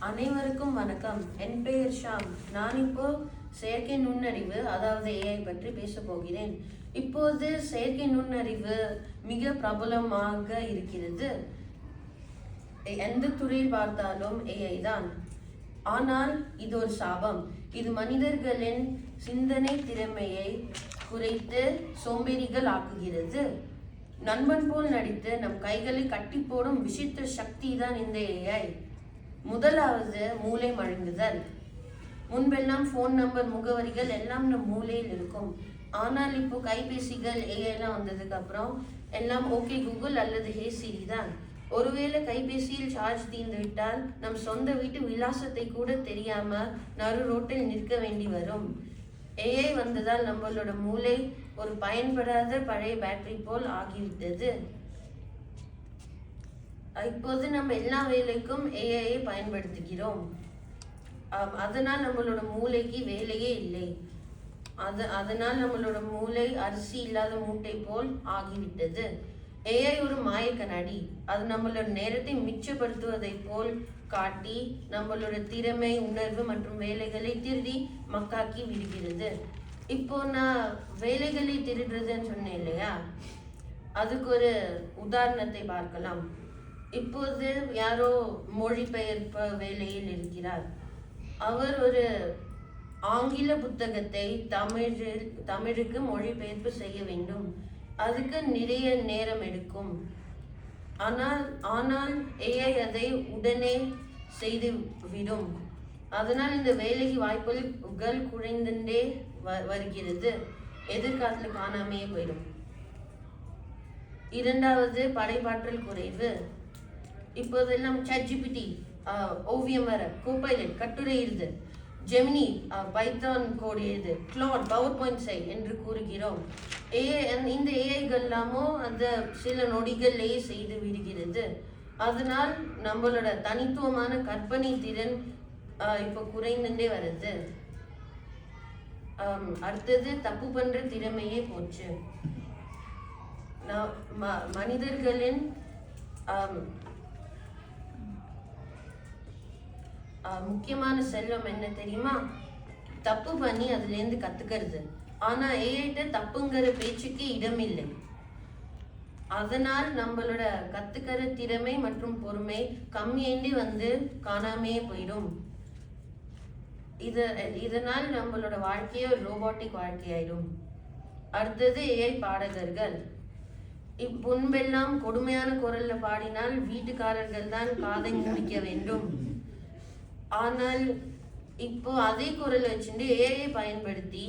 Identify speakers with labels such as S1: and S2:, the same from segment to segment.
S1: அனைவருக்கும் வணக்கம். என் பெயர் ஷாம். நான் இப்போ செயற்கை நுண்ணறிவு அதாவது ஏஐ பற்றி பேச போகிறேன். இப்போது செயற்கை நுண்ணறிவு மிக பிரபலமாக இருக்கிறது. எந்த துறையில் பார்த்தாலும் ஏஐ தான். ஆனால் இது ஒரு சாபம். இது மனிதர்களின் சிந்தனை திறமையை குறைத்து சோம்பேறிகள் ஆக்குகிறது. நண்பன் போல் நடித்து நம் கைகளை கட்டி போடும் விசித்திர சக்தி தான் இந்த ஏஐ. முதலாவது மூளை மழுங்குதல். முன்பெல்லாம் ஃபோன் நம்பர், முகவரிகள் எல்லாம் நம் மூளையில் இருக்கும். ஆனால் இப்போ கைபேசிகள் ஏஐலாம் வந்ததுக்கு அப்புறம் எல்லாம் ஓகே கூகுள் அல்லது ஹே சிரி தான். ஒருவேளை கைபேசியில் சார்ஜ் தீர்ந்து விட்டால் நம் சொந்த வீட்டு விலாசத்தை கூட தெரியாம நடு ரோட்டில் நிற்க வேண்டி வரும். ஏஐ வந்ததால் நம்மளோட மூளை ஒரு பயன்படாத பழைய பேட்டரி போல் ஆகிவிட்டது. இப்போது நம்ம எல்லா வேலைக்கும் ஏஐயை பயன்படுத்துகிறோம். அதனால் நம்மளோட மூளைக்கு வேலையே இல்லை. அதனால் நம்மளோட மூளை அரிசி இல்லாத மூட்டை போல் ஆகிவிட்டது. ஏஐ ஒரு மாய கண்ணாடி. அது நம்மளோட நேரத்தை மிச்சப்படுத்துவதை போல் காட்டி நம்மளோட திறமை, உணர்வு மற்றும் வேலைகளை திருடி மக்காக்கி விடுகிறது. இப்போ நான் வேலைகளை திருடுறதுன்னு சொன்னேன் இல்லையா, அதுக்கு ஒரு உதாரணத்தை பார்க்கலாம். இப்போது யாரோ மொழிபெயர்ப்பு வேலையில் இருக்கிறார். அவர் ஒரு ஆங்கில புத்தகத்தை தமிழுக்கு மொழிபெயர்ப்பு செய்ய வேண்டும். அதுக்கு நிறைய நேரம் எடுக்கும். ஆனால் ஏஐ அதை உடனே செய்து விடும். அதனால் இந்த வேலைக்கு வாய்ப்புகள் குறைந்துட்டே வருகிறது. எதிர்காலத்தில் காணாமையே போயிடும். இரண்டாவது, படைப்பாற்றல் குறைவு. இப்போதெல்லாம் ChatGPT, ஓவியம் வர, கோபைலட் கட்டுரை எழுது, ஜெமினி பைத்தான் கோட் எழுது, கிளாட் பவர் பாயிண்ட் செய் என்று கூறுகிறோம். இந்த ஏஐகள்லாமோ அந்த சில நொடிகள்லேயே செய்து விடுகிறது. அதனால் நம்மளோட தனித்துவமான கற்பனை திறன் இப்போ குறைந்துட்டே வருது. அடுத்தது, தப்பு பண்ற திறமையே போச்சு. மனிதர்களின் முக்கியமான செல்வம் என்ன தெரியுமா? தப்பு பண்ணி அதுலேருந்து கத்துக்கிறது. ஆனா ஏஐட்ட தப்புங்கிற பேச்சுக்கு இடம் இல்லை. அதனால் நம்மளோட கத்துக்கிற திறமை மற்றும் பொறுமை கம்மியாண்டி வந்து காணாமையே போயிடும். இதனால் நம்மளோட வாழ்க்கையே ஒரு ரோபோட்டிக் வாழ்க்கையாயிடும். அடுத்தது, ஏஐ பாடகர்கள். முன்பெல்லாம் கொடுமையான குரல்ல பாடினால் வீட்டுக்காரர்கள் தான் காதை முடிக்க வேண்டும். ஆனால் இப்போ அதே குரல் வச்சுட்டு ஏஐ பயன்படுத்தி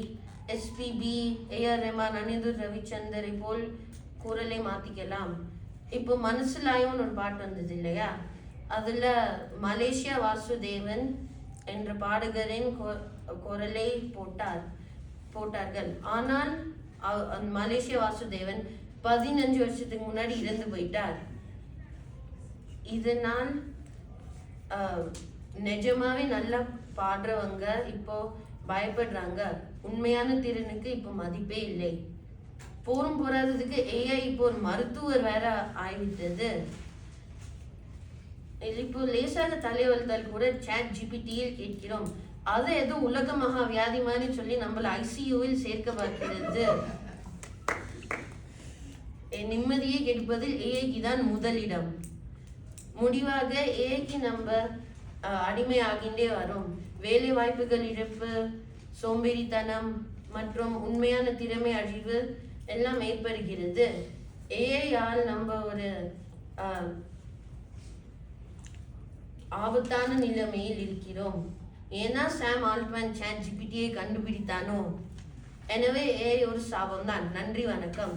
S1: எஸ்பிபி, ஏஆர் ரஹ்மான், அனிருத் ரவிச்சந்தரை போல் குரலை மாத்திக்கலாம். இப்போ மனசுலாயும் ஒரு பாட்டு வந்தது இல்லையா, அதுல மலேசியா வாசுதேவன் என்ற பாடகரின் குரலை போட்டார்கள். ஆனால் மலேசியா வாசுதேவன் 15 வருஷத்துக்கு முன்னாடி இறந்து போயிட்டார். இதனால் நிஜமாவே நல்லா பாடுறவங்க இப்போ பயப்படுறாங்க. உண்மையான திறனுக்கு இப்போ மதிப்பே இல்லை. போராததுக்கு ஏஐ இப்போ ஒரு மருத்துவர் வேற ஆகிவிட்டது. இப்போ லேசாக தலைவலித்தால் கூட ChatGPTயில் கேட்கிறோம். அது ஏதோ உலக மகா வியாதி மாதிரி சொல்லி நம்மள ICUவில் சேர்க்க பார்க்கிறது. நிம்மதியை கெடுப்பதில் ஏஐக்கு தான் முதலிடம். முடிவாக ஏஐக்கு நம்ம அடிமை ஆகின்றே வரும். வேலை வாய்ப்புகள் இழப்பு, சோம்பேறித்தனம் மற்றும் உண்மையான திறமை அழிவு எல்லாம் ஏற்படுகிறது. ஏஐயால் நம்ம ஒரு ஆபத்தான நிலைமையில் இருக்கிறோம். ஏன்னா சாம் ஆல்ட்மேன் ChatGPTயை கண்டுபிடித்தானோ. எனவே ஏஐ ஒரு சாபம் தான். நன்றி, வணக்கம்.